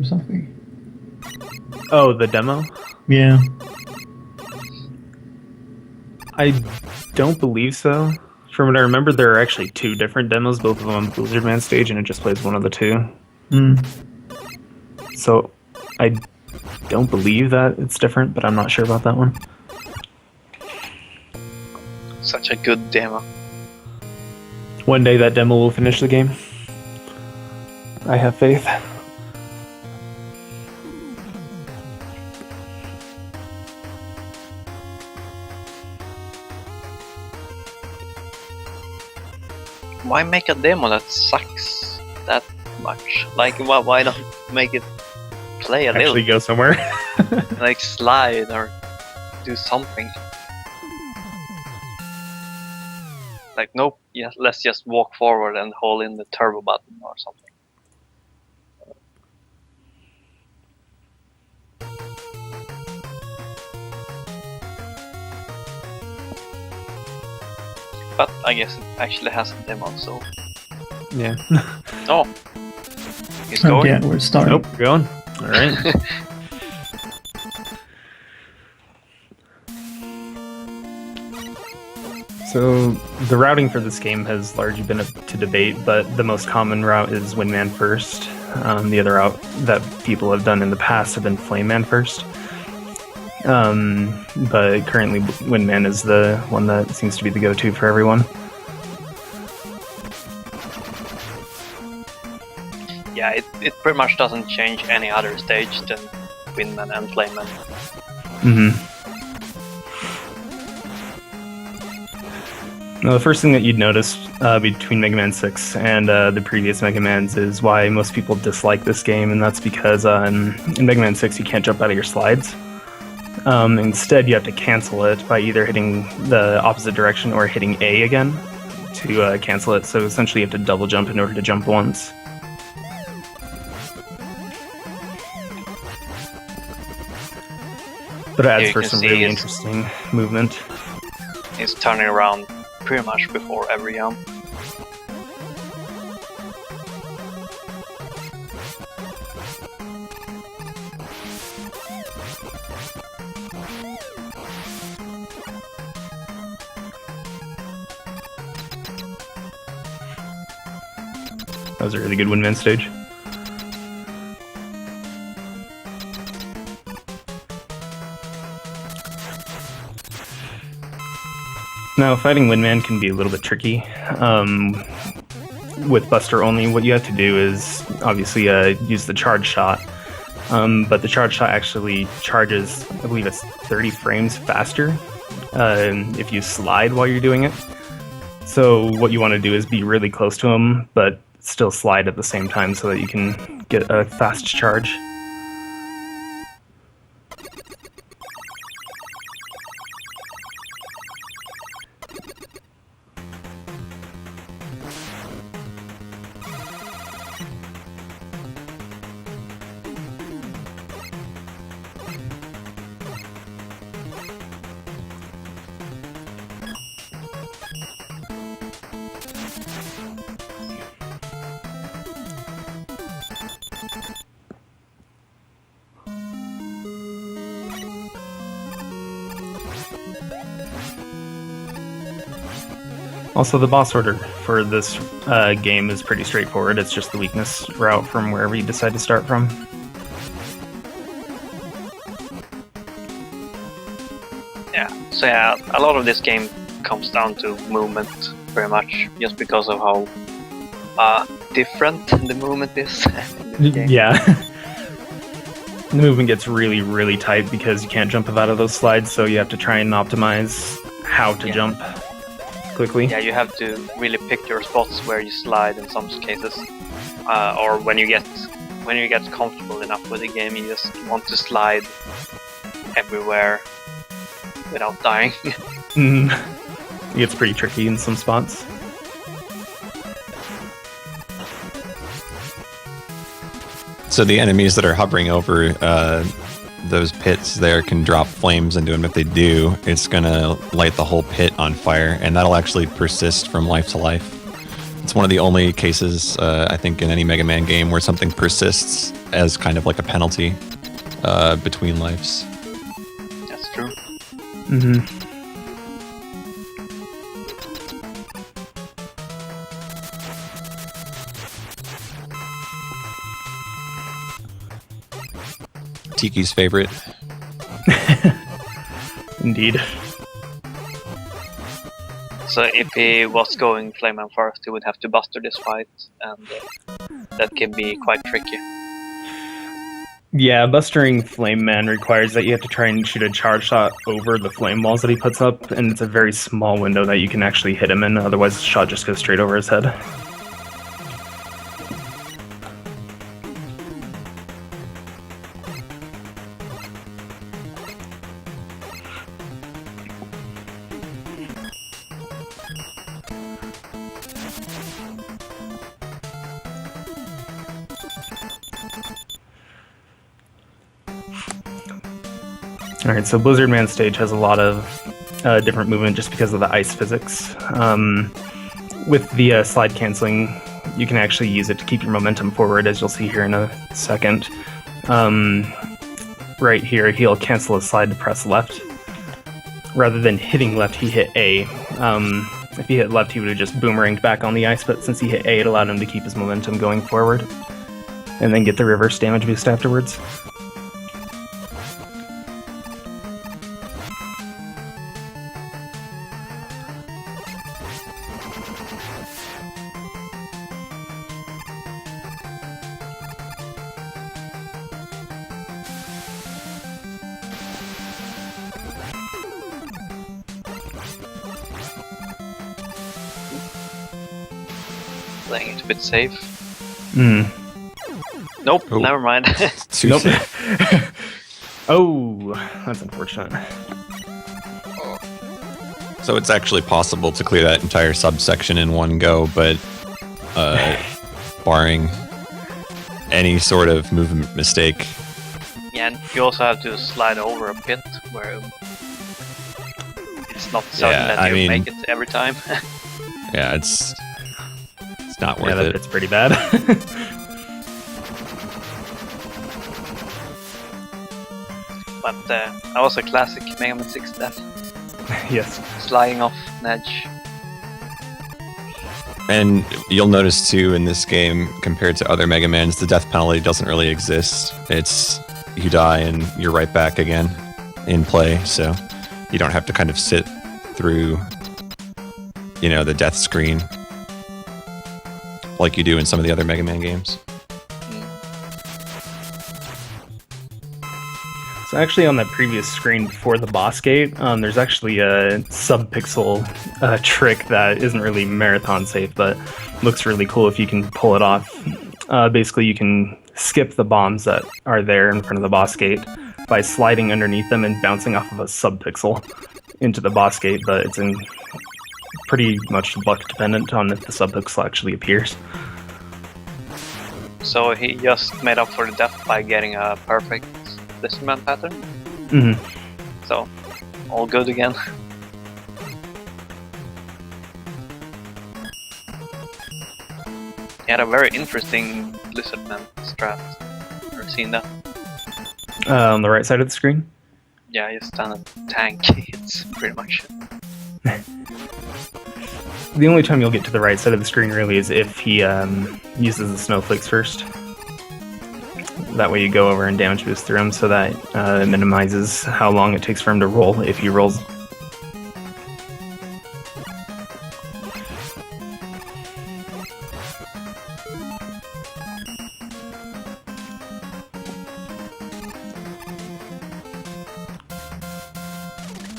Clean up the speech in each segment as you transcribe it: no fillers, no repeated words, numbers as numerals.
something. Oh, the demo? Yeah. I don't believe so. From what I remember, there are actually 2 different demos, both of them on Blizzard Man stage, and it just plays one of the 2. So I don't believe that it's different, but I'm not sure about that one. Such a good demo. One day that demo will finish the game. I have faith. Why make a demo that sucks that much? Like, why not make it play a Actually little? go somewhere. Like, slide or do something. Like, nope, yeah, let's just walk forward and hold in the turbo button or something. But I guess it actually has a demo, so... Yeah. Oh! He's going? Okay, we're starting. Nope, going. Alright. So, the routing for this game has largely been up to debate, but the most common route is Windman first. The other route that people have done in the past have been Flameman first. But currently Windman is the one that seems to be the go-to for everyone. Yeah, it pretty much doesn't change any other stage than Windman and Flameman. Now, the first thing that you'd notice between Mega Man 6 and the previous Mega Mans is why most people dislike this game, and that's because in Mega Man 6 you can't jump out of your slides. Instead, you have to cancel it by either hitting the opposite direction or hitting A again to cancel it. So essentially you have to double jump in order to jump once. But it adds for some really interesting movement. It's turning around pretty much before every jump. That was a really good Windman stage. Now, fighting Windman can be a little bit tricky. With Buster only, what you have to do is obviously use the charge shot. But the charge shot actually charges, I believe it's 30 frames faster if you slide while you're doing it. So what you want to do is be really close to him, but still slide at the same time so that you can get a fast charge. Also, the boss order for this game is pretty straightforward. It's just the weakness route from wherever you decide to start from. Yeah, so yeah, a lot of this game comes down to movement, very much, just because of how different the movement is in this game. Yeah. The movement gets really, really tight because you can't jump out of those slides, so you have to try and optimize how to jump quickly. Yeah, you have to really pick your spots where you slide in some cases, or when you get comfortable enough with the game, you just want to slide everywhere without dying. It gets pretty tricky in some spots. So the enemies that are hovering over those pits there can drop flames into them. If they do, it's gonna light the whole pit on fire, and that'll actually persist from life to life. It's one of the only cases, I think, in any Mega Man game where something persists as kind of like a penalty between lives. That's true. Mm-hmm. Tiki's favorite. Indeed. So if he was going Flameman first, he would have to buster this fight, and that can be quite tricky. Yeah, bustering Flame Man requires that you have to try and shoot a charge shot over the flame walls that he puts up, and it's a very small window that you can actually hit him in, otherwise the shot just goes straight over his head. Alright, so Blizzard Man stage has a lot of different movement just because of the ice physics. With the slide canceling, you can actually use it to keep your momentum forward, as you'll see here in a second. Right here, he'll cancel his slide to press left. Rather than hitting left, he hit A. If he hit left, he would have just boomeranged back on the ice, but since he hit A, it allowed him to keep his momentum going forward. And then get the reverse damage boost afterwards. Playing it a bit safe. Nope, Oh. never mind. Too Nope. safe. Oh, that's unfortunate. So it's actually possible to clear that entire subsection in one go, but barring any sort of movement mistake. Yeah, and you also have to slide over a pit where it's not certain Yeah, that I you mean- make it every time. Yeah, it's not Yeah, worth that it. bit's pretty bad. But that was a classic Mega Man 6 death, Yes. sliding off an edge. And you'll notice too in this game, compared to other Mega Mans, the death penalty doesn't really exist. It's you die and you're right back again in play, so you don't have to kind of sit through, the death screen like you do in some of the other Mega Man games. So actually on that previous screen before the boss gate, there's actually a sub-pixel trick that isn't really marathon safe, but looks really cool if you can pull it off. Basically, you can skip the bombs that are there in front of the boss gate by sliding underneath them and bouncing off of a sub-pixel into the boss gate, but it's pretty much luck dependent on if the sub-pixel actually appears. So he just made up for the death by getting a perfect Blizzardman pattern. Mm-hmm. So, all good again. He had a very interesting Blizzardman strat. Ever seen that? On the right side of the screen? Yeah, you stand a tank. It's pretty much it. The only time you'll get to the right side of the screen really is if he uses the snowflakes first. That way you go over and damage boost through him, so that it minimizes how long it takes for him to roll if he rolls.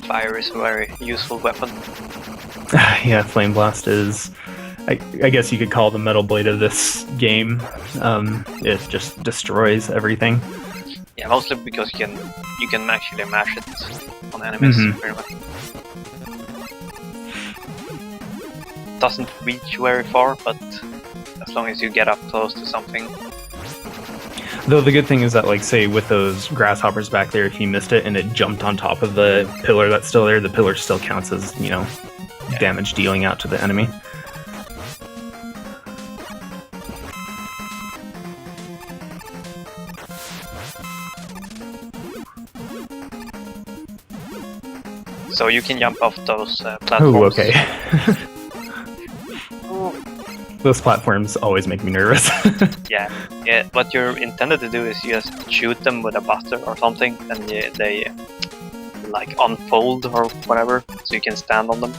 Fire is a very useful weapon. Yeah, Flame Blast is, I guess you could call the metal blade of this game. It just destroys everything. Yeah, mostly because you can actually mash it on enemies pretty much. Doesn't reach very far, but as long as you get up close to something. Though the good thing is that, like, say with those grasshoppers back there, if you missed it and it jumped on top of the pillar that's still there, the pillar still counts as, damage dealing out to the enemy. So you can jump off those platforms. Oh, okay. Those platforms always make me nervous. Yeah. What you're intended to do is you just shoot them with a butter or something, and they like unfold or whatever, so you can stand on them.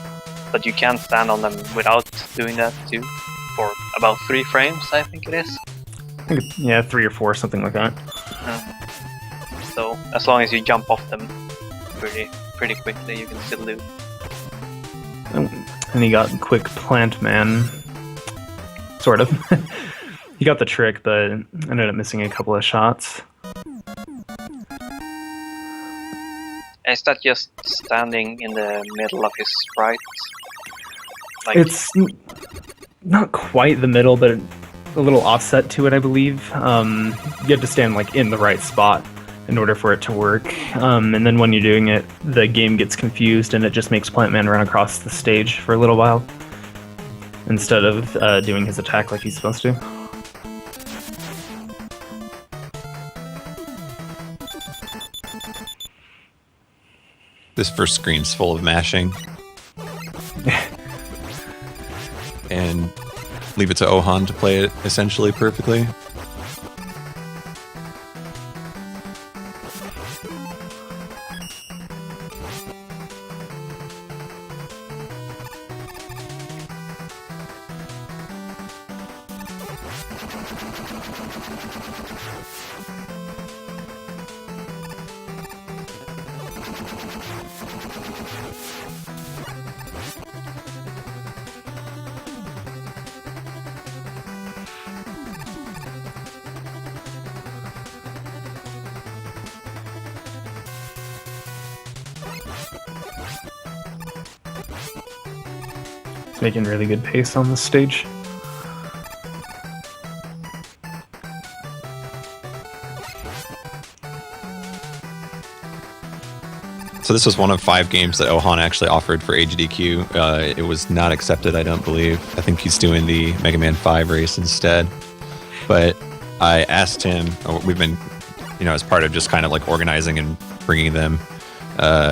But you can't stand on them without doing that too, for about 3 frames, I think it is. Yeah, 3 or 4, something like that. So as long as you jump off them pretty quickly, you can still loot. And he got quick plant man. Sort of. He got the trick, but ended up missing a couple of shots. Is that just standing in the middle of his sprite? Like, It's not quite the middle, but a little offset to it, I believe. You have to stand like in the right spot in order for it to work. And then when you're doing it, the game gets confused and it just makes Plant Man run across the stage for a little while instead of doing his attack like he's supposed to. This first screen's full of mashing. And leave it to Ohon to play it essentially perfectly. He's making really good pace on this stage. So this was one of 5 games that Ohon actually offered for HDQ. It was not accepted, I don't believe. I think he's doing the Mega Man 5 race instead. But I asked him, we've been, as part of just kind of like organizing and bringing them,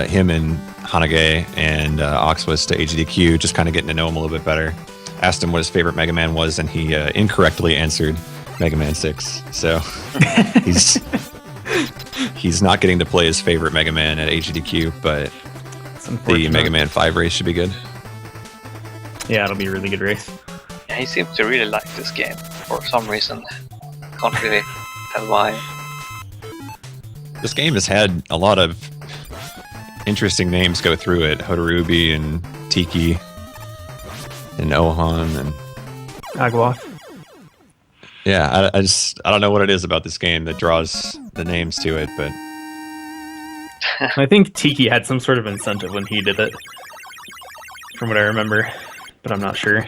him and Hanage and Oxwis to HDQ, just kind of getting to know him a little bit better. Asked him what his favorite Mega Man was, and he incorrectly answered Mega Man 6. So he's not getting to play his favorite Mega Man at HDQ, but the Mega Man 5 race should be good. Yeah, it'll be a really good race. Yeah, he seems to really like this game for some reason. Can't really tell why. This game has had a lot of interesting names go through it. Hodorubi and Tiki and Ohon and Agwath. Yeah, I don't know what it is about this game that draws the names to it, but I think Tiki had some sort of incentive when he did it, from what I remember, but I'm not sure.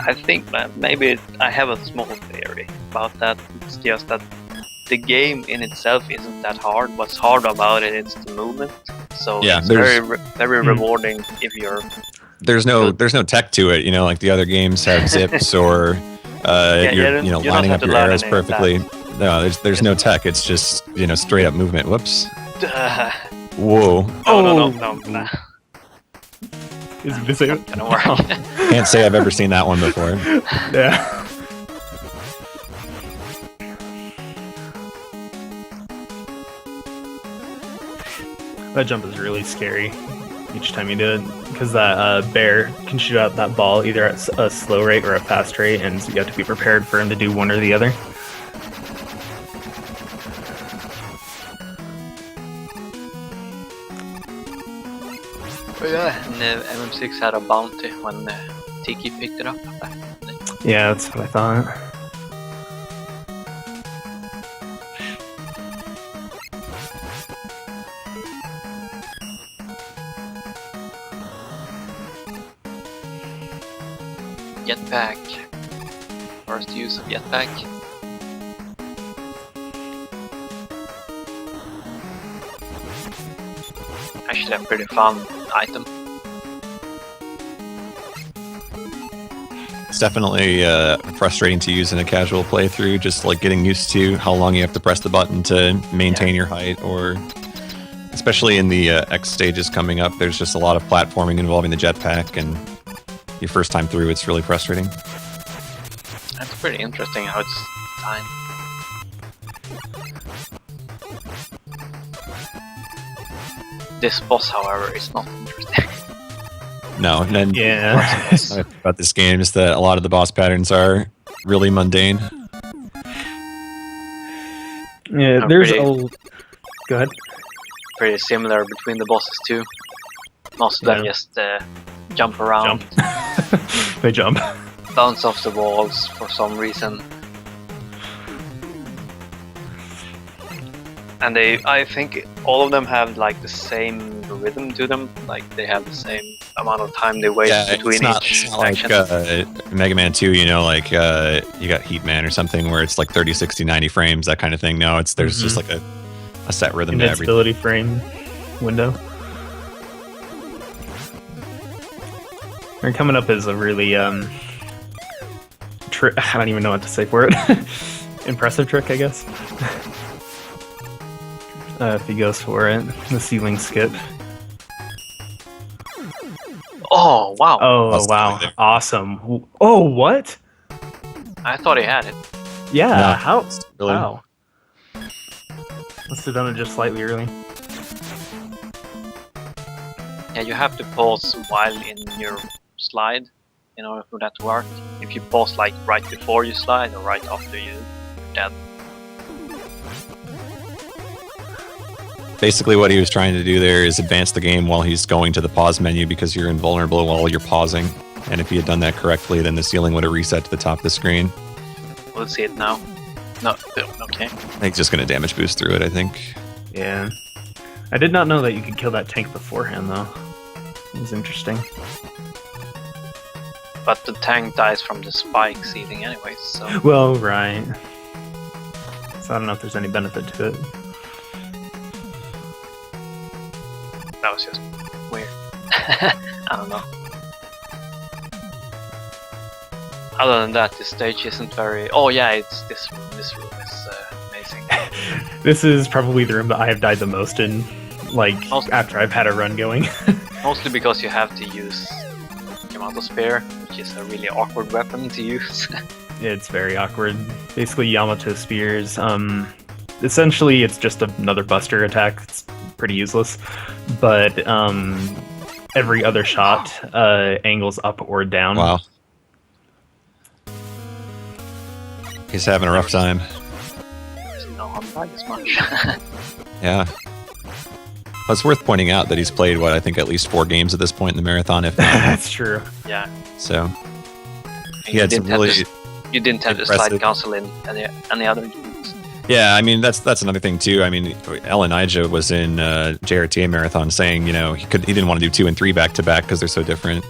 I think that maybe I have a small theory about that. It's just that the game in itself isn't that hard. What's hard about it is the movement. So yeah, it's very rewarding if you're. There's no tech to it, like the other games have zips or you're lining up your arrows perfectly. No, there's no tech. It's just straight up movement. Whoops. Whoa. No. Is this it? Gonna work. Can't say I've ever seen that one before. Yeah. That jump is really scary each time you do it, because that bear can shoot out that ball either at a slow rate or a fast rate, and so you have to be prepared for him to do one or the other. Oh yeah, and MM6 had a bounty when Tiki picked it up. Yeah, that's what I thought. Jetpack. First use of jetpack. Actually a pretty fun item. It's definitely frustrating to use in a casual playthrough, just like getting used to how long you have to press the button to maintain your height, or especially in the X stages coming up, there's just a lot of platforming involving the jetpack, and your first time through, it's really frustrating. That's pretty interesting how it's designed. This boss, however, is not interesting. No, and then Yeah. about this game is that a lot of the boss patterns are really mundane. Yeah, Oh, there's pretty. Go ahead. Pretty similar between the bosses too. Most of them Yeah. just jump around, They jump. bounce off the walls for some reason. And I think all of them have like the same rhythm to them. Like they have the same amount of time they wait between it's not each like action. Mega Man 2, you know, like you got Heat Man or something where it's like 30, 60, 90 frames, that kind of thing. No, there's just like a set rhythm to everything. Invincibility frame window. And coming up is a really I don't even know what to say for it. Impressive trick, I guess. If he goes for it, the ceiling skip. Oh wow! Oh That's wow, there. awesome! Oh what? I thought he had it. Yeah, No, how? really- Wow. Must have done it just slightly early. Yeah, you have to pause while in your slide in order for that to work. If you pause like right before you slide or right after you're dead. Basically, what he was trying to do there is advance the game while he's going to the pause menu, because you're invulnerable while you're pausing. And if he had done that correctly, then the ceiling would have reset to the top of the screen. We'll see it now. No, okay. I think it's just going to damage boost through it, I think. Yeah. I did not know that you could kill that tank beforehand, though. It was interesting. But the tank dies from the spike ceiling anyways, so... Well, right. So I don't know if there's any benefit to it. That was just weird. I don't know. Other than that, the stage isn't very... Oh yeah, it's this room. This room is amazing. This is probably the room that I have died the most in, like, after I've had a run going. Mostly because you have to use Yamato Spear, which is a really awkward weapon to use. It's very awkward. Basically, Yamato spears. Essentially, it's just another buster attack. It's pretty useless. But every other shot angles up or down. Wow. He's having a rough time. There's no unlike as much. Yeah. Well, it's worth pointing out that he's played, what, I think at least 4 games at this point in the marathon, if not. That's true. Yeah. So, he You had some didn't have really... You didn't have the impressive- slide console in any other games. Yeah, I mean, that's another thing, too. I mean, Ellen Ija was in JRTA Marathon saying, you know, he didn't want to do 2 and 3 back-to-back because they're so different.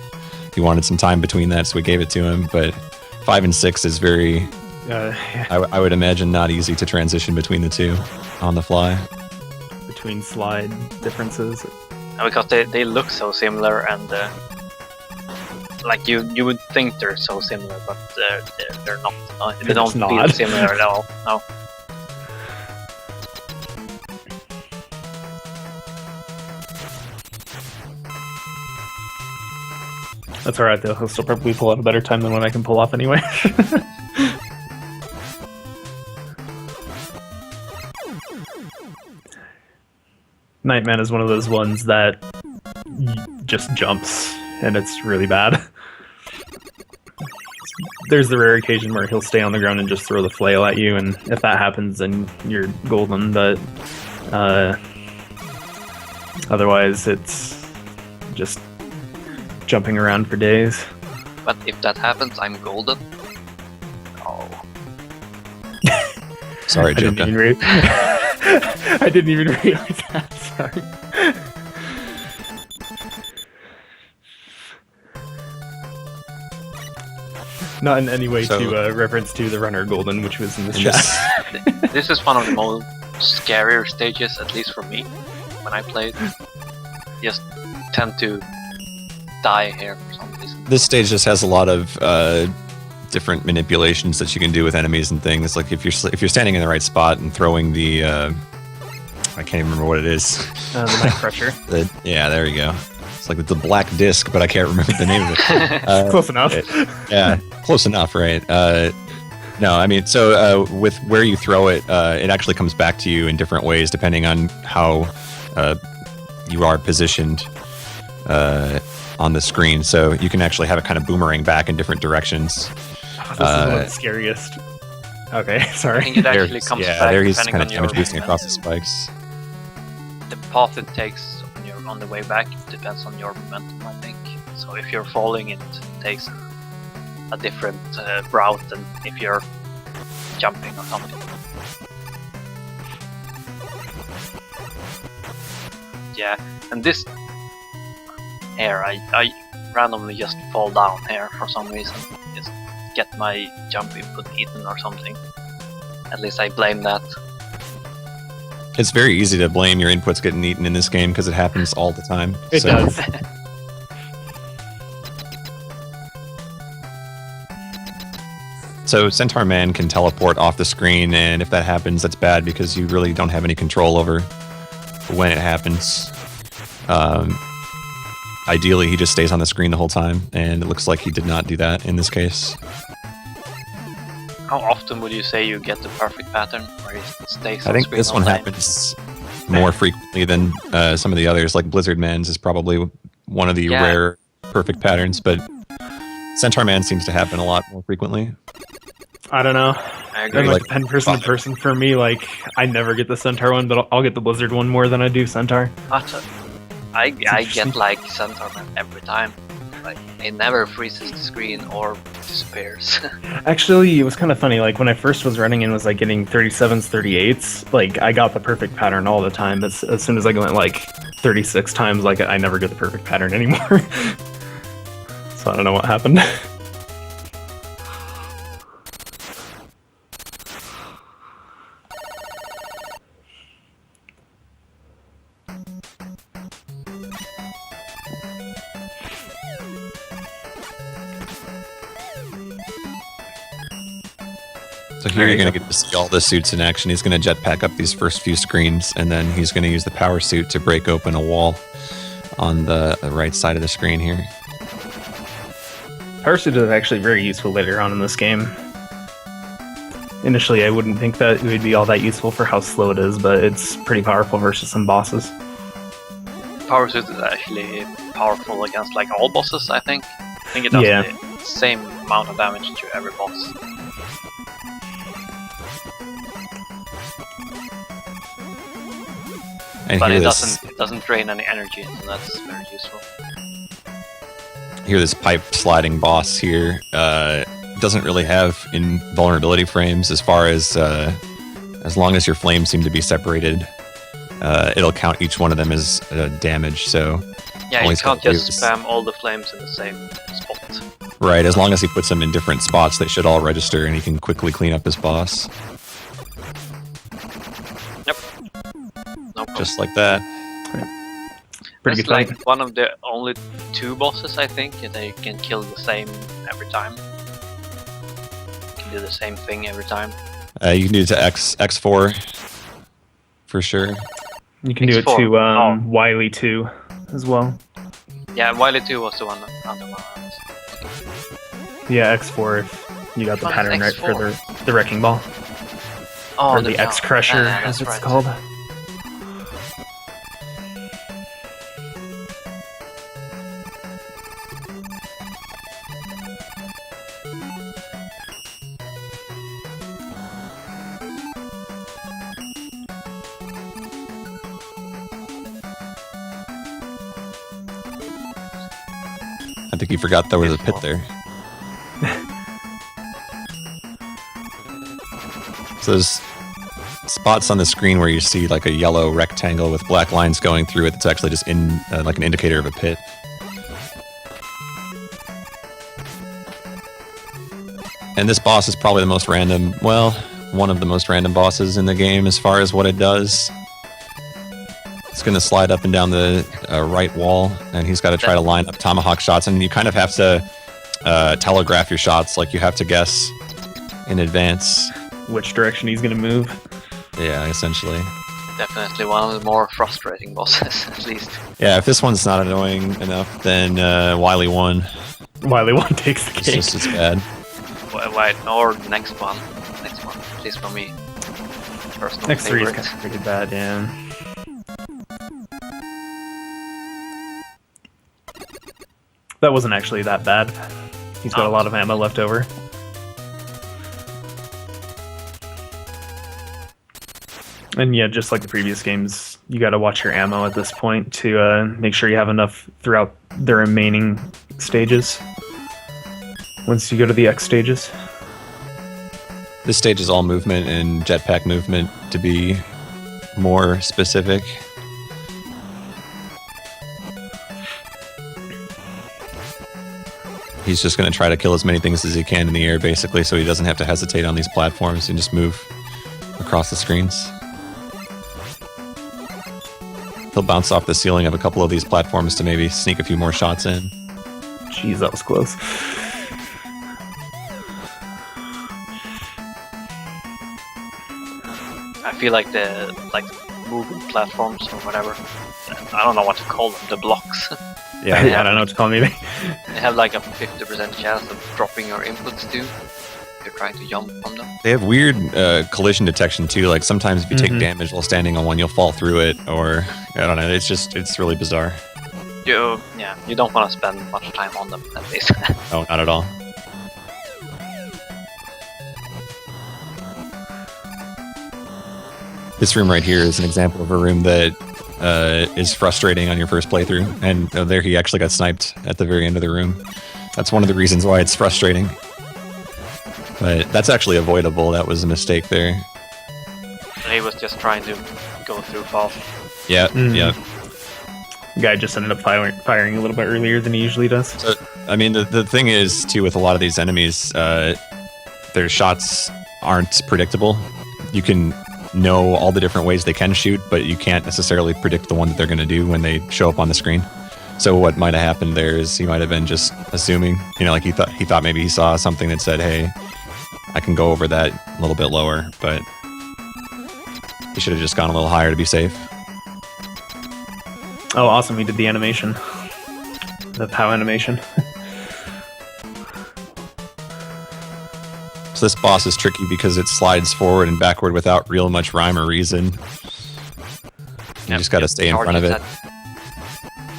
He wanted some time between that, so we gave it to him. But 5 and 6 is very... I would imagine not easy to transition between the two on the fly. Between slide differences. And because they look so similar, and like you would think they're so similar, but they're not. They They're don't just feel not. similar at all. No. That's alright, though. He'll still probably pull out a better time than what I can pull off anyway. Nightman is one of those ones that just jumps, and it's really bad. There's the rare occasion where he'll stay on the ground and just throw the flail at you, and if that happens, then you're golden, but otherwise it's just jumping around for days. But if that happens, I'm golden. Oh. Sorry, I didn't Joker. even I didn't even realize that. Sorry. Not in any way So- Uh, to reference to the runner Golden, which was in the And chat. This is one of the most scarier stages, at least for me, when I played. Just tend to die here for some reason. This stage just has a lot of different manipulations that you can do with enemies and things. Like if you're standing in the right spot and throwing the I can't even remember what it is. The Night Crusher. Yeah, there you go. It's like the black disc, but I can't remember the name of it. Close enough. Yeah, close enough, right? No, I mean, so with where you throw it, it actually comes back to you in different ways depending on how you are positioned on the screen. So you can actually have it kind of boomerang back in different directions. This is one of the scariest. Okay, I sorry. think it actually comes back there he's depending kind on of your damage boosting across the momentum. spikes. The path it takes when you're on the way back depends on your momentum, I think. So if you're falling, it takes a different route than if you're jumping or something. Yeah, and this here, I randomly just fall down here for some reason. Just get my jump input eaten or something. At least I blame that. It's very easy to blame your inputs getting eaten in this game because it happens all the time. It does. So Centaur Man can teleport off the screen, and if that happens, that's bad because you really don't have any control over when it happens. Ideally, he just stays on the screen the whole time, and it looks like he did not do that in this case. How often would you say you get the perfect pattern where it stays I on think screen this all one day? happens more frequently than some of the others, like Blizzard Man's is probably one of the Yeah. rare perfect patterns, but Centaur Man seems to happen a lot more frequently. I don't know. I It agree. might Like- depend person to person. For me, like, I never get the Centaur one, but I'll get the Blizzard one more than I do Centaur. But I interesting. get like Centaur Man every time. Like it never freezes the screen or disappears. Actually, it was kind of funny. Like, when I first was running and was, like, getting 37s, 38s, like, I got the perfect pattern all the time. But as soon as I went, like, 36 times, like, I never get the perfect pattern anymore. So I don't know what happened. So here There you're you going to go. get to see all the suits in action. He's going to jetpack up these first few screens, and then he's going to use the power suit to break open a wall on the right side of the screen here. Power Suit is actually very useful later on in this game. Initially, I wouldn't think that it would be all that useful for how slow it is, but it's pretty powerful versus some bosses. Power Suit is actually powerful against like all bosses, I think. I think it does Yeah. the same amount of damage to every boss. And But here it this, doesn't drain any energy, so that's very useful. here this pipe sliding boss here doesn't really have invulnerability frames as far as long as your flames seem to be separated. It'll count each one of them as damage. So Yeah, All you he's can't gotta do just is- spam all the flames in the same spot. right, as long as he puts them in different spots, they should all register, and he can quickly clean up his boss Yep. No problem. just like that. Pretty It's good like fight. one of the only two bosses, I think, that you can kill the same every time. You can do the same thing every time. You can do it to X4 for sure. You can do it X4. to Oh. Wily 2 as well. Yeah, Wily 2 was the one, other one. I was- Yeah, X4 if you got the What is pattern right for X4? the Wrecking Ball. Oh, Or the X Crusher, yeah, as that's it's right. called. I think you forgot there was a pit there. So there's spots on the screen where you see like a yellow rectangle with black lines going through it. It's actually just like an indicator of a pit. And this boss is probably the most random, well, one of the most random bosses in the game as far as what it does. It's going to slide up and down the right wall, and he's got to try to line up tomahawk shots, and you kind of have to telegraph your shots. Like you have to guess in advance which direction he's gonna move. Yeah, essentially. Definitely one of the more frustrating bosses, at least. Yeah, if this one's not annoying enough, then Wily 1. Wily 1 takes the It's cake. just as bad. Wait, or the next one. Next one, at least for me. Personal Next 3 is favorite. kind of pretty bad, yeah. That wasn't actually that bad. He's got a lot of ammo left over. And yeah, just like the previous games, you gotta watch your ammo at this point to make sure you have enough throughout the remaining stages. Once you go to the X stages. This stage is all movement and jetpack movement, to be more specific. He's just going to try to kill as many things as he can in the air, basically, so he doesn't have to hesitate on these platforms and just move across the screens. He'll bounce off the ceiling of a couple of these platforms to maybe sneak a few more shots in. Jeez, that was close. I feel like the moving platforms or whatever. I don't know what to call them. The blocks. Yeah, I don't know what to call them either. They have like a 50% chance of dropping your inputs too. If you're trying to jump on them. They have weird collision detection too. Like sometimes if you take damage while standing on one, you'll fall through it, or I don't know. It's really bizarre. You don't want to spend much time on them at least. No, not at all. This room right here is an example of a room that is frustrating on your first playthrough, and there he actually got sniped at the very end of the room. That's one of the reasons why it's frustrating. But that's actually avoidable. That was a mistake there. He was just trying to go through fast. Yeah, yeah. Guy just ended up firing a little bit earlier than he usually does. So, I mean, the thing is, too, with a lot of these enemies, their shots aren't predictable. You can know all the different ways they can shoot, but you can't necessarily predict the one that they're going to do when they show up on the screen. So what might have happened there is he might have been just assuming, like he thought maybe he saw something that said, hey, I can go over that a little bit lower, but he should have just gone a little higher to be safe. Oh, awesome, he did the animation. The POW animation. So this boss is tricky because it slides forward and backward without real much rhyme or reason. You just gotta stay in front of it.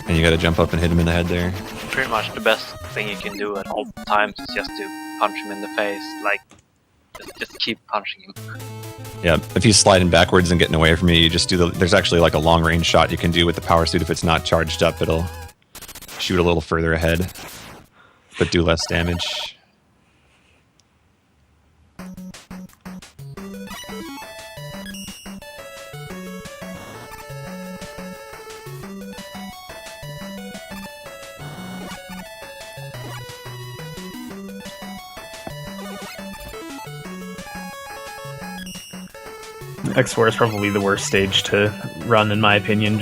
And you gotta jump up and hit him in the head there. Pretty much the best thing you can do at all times is just to punch him in the face. Like, just keep punching him. Yeah, if he's sliding backwards and getting away from you, you just do there's actually like a long range shot you can do with the power suit. If it's not charged up, it'll shoot a little further ahead, but do less damage. X4 is probably the worst stage to run, in my opinion,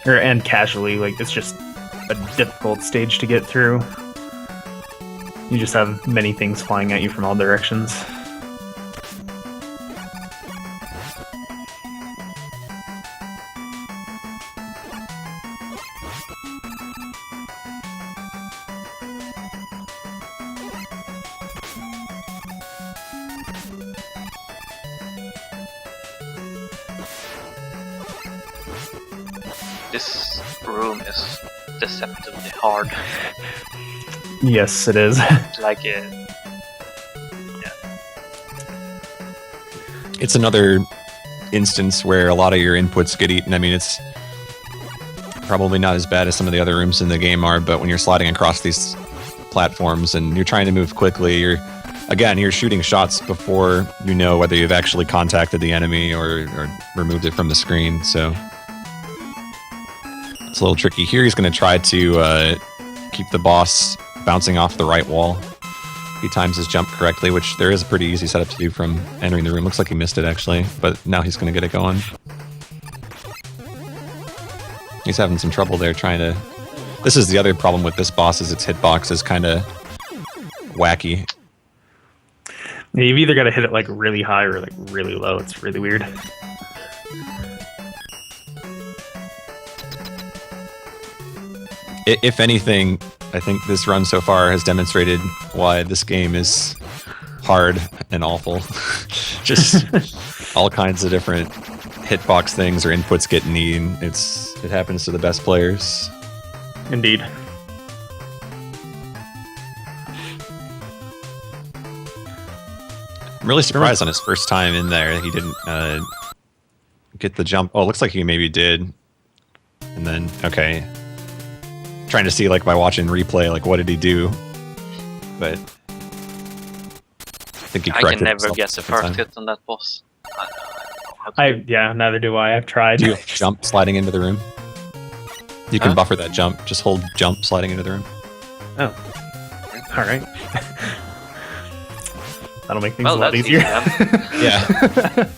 and casually. Like, it's just a difficult stage to get through. You just have many things flying at you from all directions. This room is deceptively hard. Yes, it is. Like, It's another instance where a lot of your inputs get eaten. I mean, it's probably not as bad as some of the other rooms in the game are, but when you're sliding across these platforms and you're trying to move quickly, you're shooting shots before you know whether you've actually contacted the enemy or removed it from the screen, so it's a little tricky. Here he's going to try to keep the boss bouncing off the right wall. He times his jump correctly, which there is a pretty easy setup to do from entering the room. Looks like he missed it, actually, but now he's going to get it going. He's having some trouble there trying to... This is the other problem with this boss, is its hitbox is kind of wacky. Yeah, you've either got to hit it like really high or like really low. It's really weird. If anything, I think this run so far has demonstrated why this game is hard and awful. Just all kinds of different hitbox things or inputs get mean. It happens to the best players. Indeed. I'm really surprised on his first time in there he didn't get the jump. Oh, it looks like he maybe did. And then, okay. Trying to see, like, by watching replay, like, what did he do? But I think he corrected I can never himself get the second first time. hit on that boss. Yeah, neither do I. I've tried. Do you jump sliding into the room? You can buffer that jump. Just hold jump sliding into the room. Oh. All right. That'll make things a lot that's easier. easy, then. Yeah.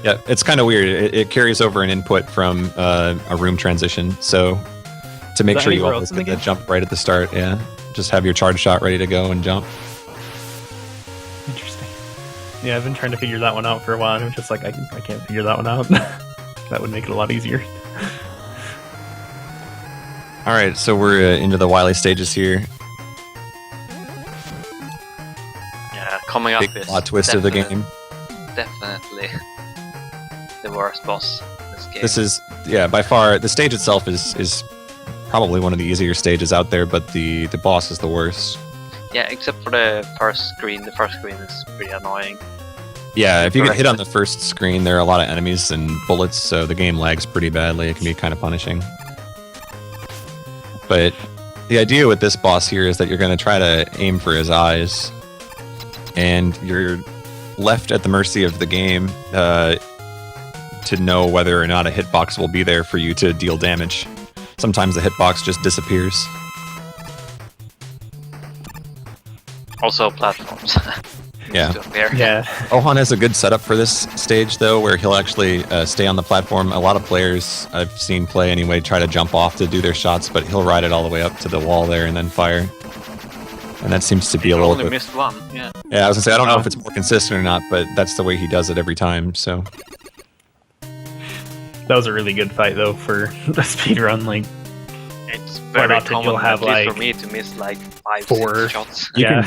Yeah, it's kind of weird. It carries over an input from a room transition. So to make Is that sure you anywhere always else in the get that game? jump right at the start, yeah. Just have your charge shot ready to go and jump. Interesting. Yeah, I've been trying to figure that one out for a while, and I'm just like, I can't figure that one out. That would make it a lot easier. All right, so we're into the Wily stages here. Yeah, coming up Big is plot twist of the game. definitely the worst boss in this game. This is, yeah, by far, the stage itself is probably one of the easier stages out there, but the boss is the worst. Yeah, except for the first screen. The first screen is pretty annoying. Yeah, if you get Correct. hit on the first screen, there are a lot of enemies and bullets, so the game lags pretty badly. It can be kind of punishing. But the idea with this boss here is that you're going to try to aim for his eyes, and you're left at the mercy of the game to know whether or not a hitbox will be there for you to deal damage. Sometimes the hitbox just disappears. Also platforms. Yeah. To appear. Yeah. Ohon has a good setup for this stage, though, where he'll actually stay on the platform. A lot of players I've seen play anyway try to jump off to do their shots, but he'll ride it all the way up to the wall there and then fire. And that seems to be a You little only bit... missed one. Yeah. Yeah, I was gonna say, I don't know if it's more consistent or not, but that's the way he does it every time, so... That was a really good fight, though, for the speedrun. Like, It's Quite very often common, you'll have, at least like, for me, to miss like 5, 4 6 shots. yeah.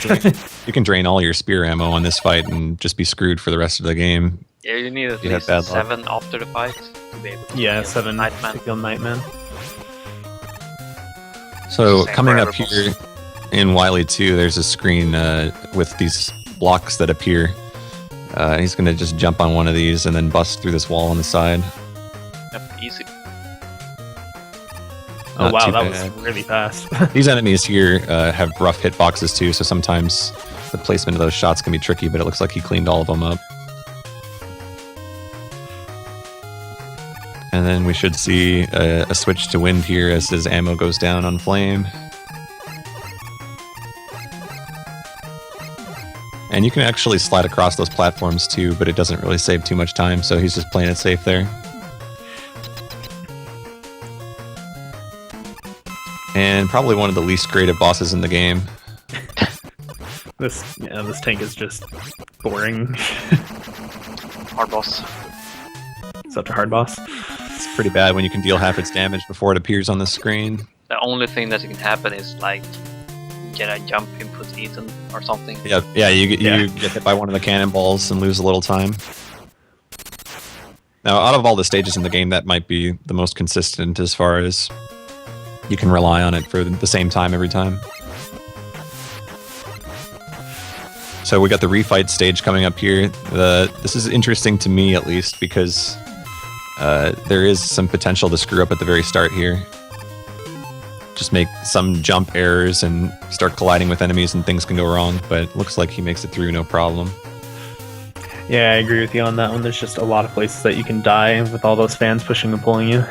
You can drain all your spear ammo on this fight and just be screwed for the rest of the game. Yeah, you need at You have least bad luck. 7 after the fight to be able to Yeah, kill 7 Nightman. to kill Nightman. So, Same coming for up every here in Wily 2, there's a screen with these blocks that appear. He's gonna just jump on one of these and then bust through this wall on the side. Yep, easy. Oh, Not wow, too that was bad. really fast. These enemies here have rough hitboxes too, so sometimes the placement of those shots can be tricky, but it looks like he cleaned all of them up. And then we should see a switch to wind here as his ammo goes down on flame. And you can actually slide across those platforms too, but it doesn't really save too much time, so he's just playing it safe there. And probably one of the least creative bosses in the game. This tank is just boring. Hard boss. Such a hard boss. It's pretty bad when you can deal half its damage before it appears on the screen. The only thing that can happen is like get a jump input eaten or something. Yeah, you get hit by one of the cannonballs and lose a little time. Now, out of all the stages in the game, that might be the most consistent as far as you can rely on it for the same time every time. So we got the refight stage coming up here. This is interesting to me, at least, because there is some potential to screw up at the very start here. Just make some jump errors and start colliding with enemies and things can go wrong, but it looks like he makes it through no problem. Yeah, I agree with you on that one. There's just a lot of places that you can die with all those fans pushing and pulling you.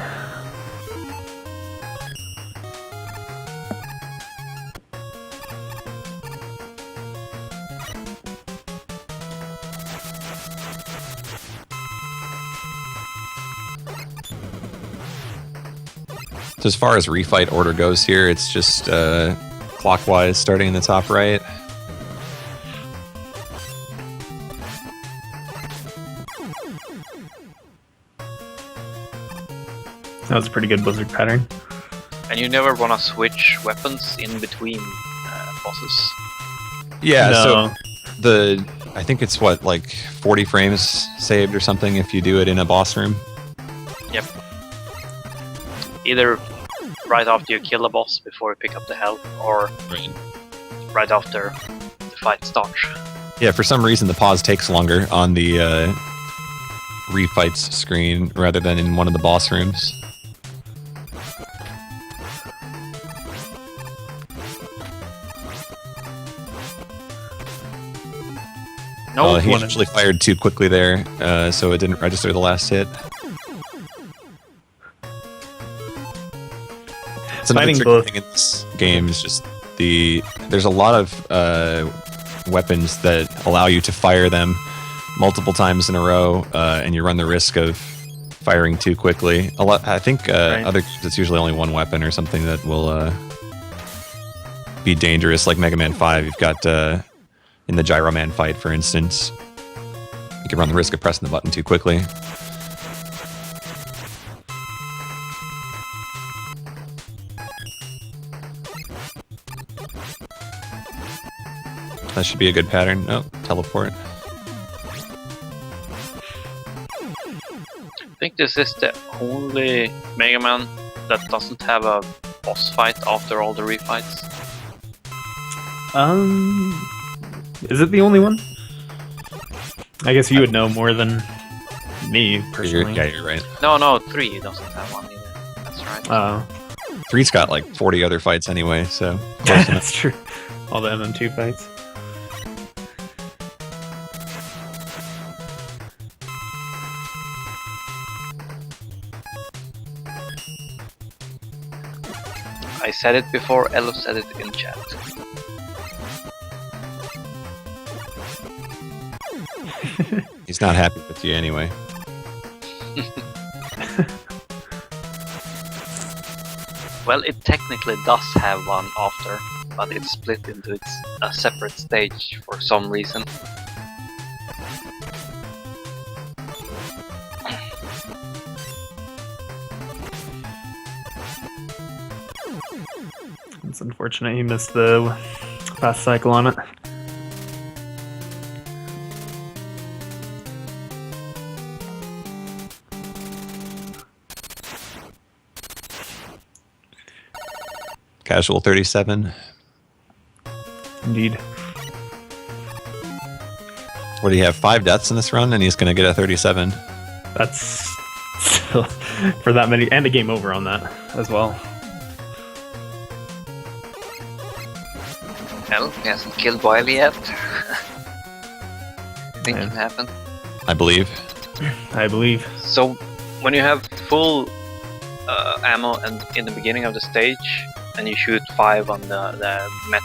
So as far as refight order goes here, it's just clockwise starting in the top right. That was a pretty good Blizzard pattern. And you never want to switch weapons in between bosses. Yeah, No. so I think it's what, like 40 frames saved or something if you do it in a boss room. Yep. Either right after you kill a boss before you pick up the health, or right after the fight starts. Yeah, for some reason the pause takes longer on the refights screen rather than in one of the boss rooms. No, He actually fired too quickly there, so it didn't register the last hit. It's another Fighting tricky both. thing in this game is just there's a lot of weapons that allow you to fire them multiple times in a row, and you run the risk of firing too quickly. I think other games it's usually only one weapon or something that will be dangerous, like Mega Man 5. You've got in the Gyro Man fight, for instance, you can run the risk of pressing the button too quickly. That should be a good pattern. Oh, teleport. I think this is the only Mega Man that doesn't have a boss fight after all the refights. Is it the only one? I guess you would know more than me personally. You're right. No, 3 doesn't have one either. That's right. 3's got like 40 other fights anyway, so close enough. That's true. All the MM2 fights. I said it before, Elo said it in chat. He's not happy with you anyway. Well, it technically does have one after, but it's split into a separate stage for some reason. It's unfortunate you missed the fast cycle on it. Casual 37. Indeed. What do you have? 5 deaths in this run, and he's going to get a 37. That's still for that many, and a game over on that as well. Hell, he hasn't killed Wily yet. Think Yeah. can happen. I believe. I believe. So, when you have full ammo and in the beginning of the stage, and you shoot 5 on the Met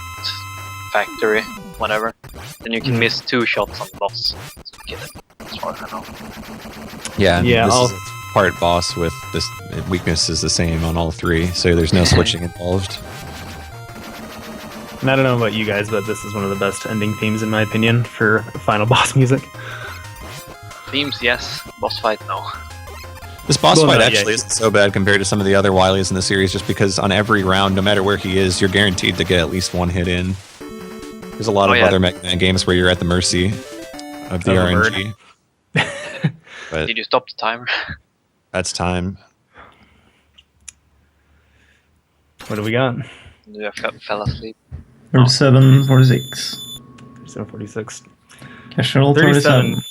factory, whatever, then you can miss 2 shots on the boss. So kill it, as far as I know. Yeah, Yeah, this I'll- is part boss with this weakness is the same on all 3, so there's no switching involved. And I don't know about you guys, but this is one of the best ending themes in my opinion for final boss music. Themes, yes. Boss fight, no. This boss Well, fight no, actually yeah. isn't so bad compared to some of the other Wileys in the series, just because on every round, no matter where he is, you're guaranteed to get at least 1 hit in. There's a lot of yeah. other Mega Man games where you're at the mercy of the Of a RNG. But Did you stop the timer? that's time. What do we got? You fell asleep. 37, 46. 746. Casual 37. 37.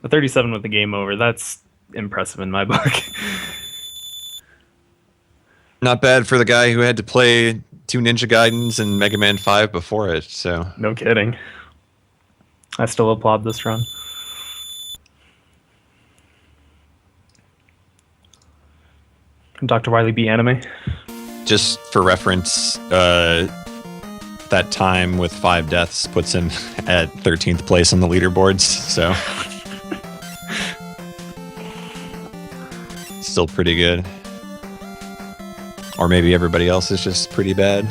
A 37 with the game over. That's impressive in my book. Not bad for the guy who had to play 2 Ninja Gaidens and Mega Man 5 before it, so... No kidding. I still applaud this run. Dr. Wily B anime. Just for reference, that time with 5 deaths puts him at 13th place on the leaderboards, so... Still pretty good. Or maybe everybody else is just pretty bad.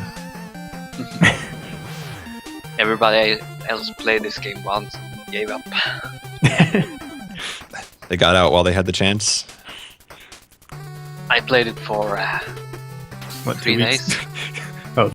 Everybody else played this game once and gave up. They got out while they had the chance. I played it for What, 3 2 weeks? days.